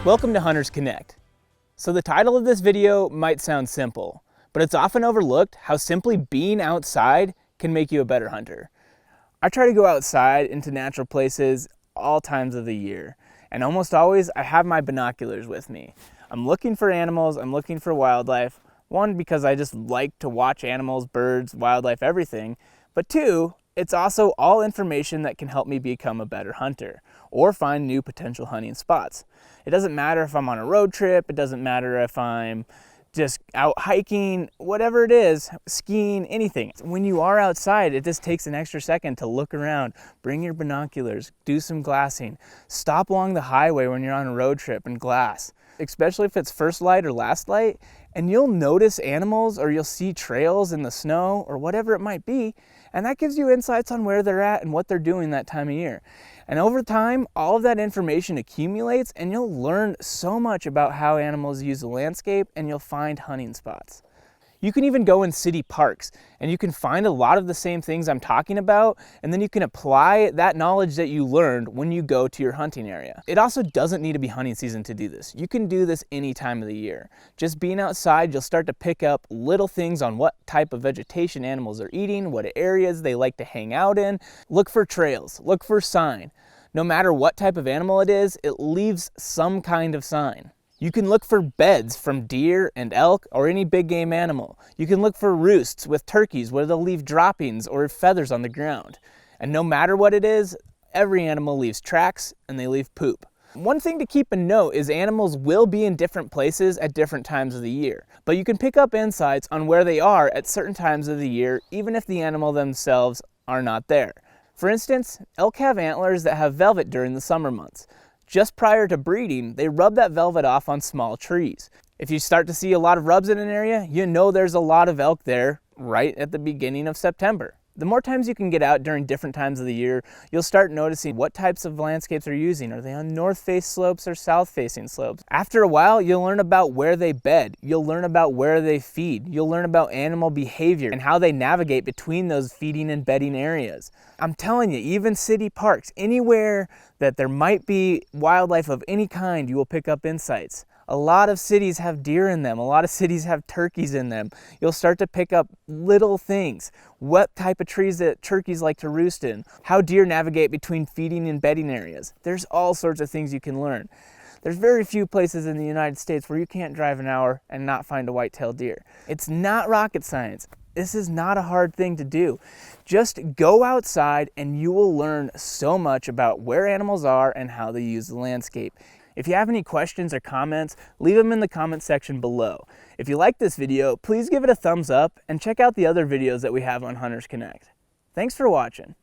Welcome to Hunters Connect. So the title of this video might sound simple, but it's often overlooked how simply being outside can make you a better hunter. I try to go outside into natural places all times of the year, and almost always I have my binoculars with me. I'm looking for animals, I'm looking for wildlife. One, because I just like to watch animals, birds, wildlife, everything. But two, it's also all information that can help me become a better hunter or find new potential hunting spots. It doesn't matter if I'm on a road trip, it doesn't matter if I'm just out hiking, whatever it is, skiing, anything. When you are outside, it just takes an extra second to look around, bring your binoculars, do some glassing, stop along the highway when you're on a road trip and glass, especially if it's first light or last light, and you'll notice animals or you'll see trails in the snow or whatever it might be, and that gives you insights on where they're at and what they're doing that time of year. And over time, all of that information accumulates and you'll learn so much about how animals use the landscape and you'll find hunting spots. You can even go in city parks and you can find a lot of the same things I'm talking about, and then you can apply that knowledge that you learned when you go to your hunting area. It also doesn't need to be hunting season to do this. You can do this any time of the year. Just being outside, you'll start to pick up little things on what type of vegetation animals are eating, what areas they like to hang out in. Look for trails, look for sign. No matter what type of animal it is, it leaves some kind of sign. You can look for beds from deer and elk or any big game animal. You can look for roosts with turkeys where they'll leave droppings or feathers on the ground. And no matter what it is, every animal leaves tracks and they leave poop. One thing to keep in note is animals will be in different places at different times of the year, but you can pick up insights on where they are at certain times of the year, even if the animal themselves are not there. For instance, elk have antlers that have velvet during the summer months. Just prior to breeding, they rub that velvet off on small trees. If you start to see a lot of rubs in an area, you know there's a lot of elk there right at the beginning of September. The more times you can get out during different times of the year, you'll start noticing what types of landscapes they're using. Are they on north-faced slopes or south-facing slopes? After a while, you'll learn about where they bed. You'll learn about where they feed. You'll learn about animal behavior and how they navigate between those feeding and bedding areas. I'm telling you, even city parks, anywhere that there might be wildlife of any kind, you will pick up insights. A lot of cities have deer in them. A lot of cities have turkeys in them. You'll start to pick up little things. What type of trees that turkeys like to roost in. How deer navigate between feeding and bedding areas. There's all sorts of things you can learn. There's very few places in the United States where you can't drive an hour and not find a white-tailed deer. It's not rocket science. This is not a hard thing to do. Just go outside and you will learn so much about where animals are and how they use the landscape. If you have any questions or comments, leave them in the comment section below. If you like this video, please give it a thumbs up and check out the other videos that we have on Hunters Connect. Thanks for watching.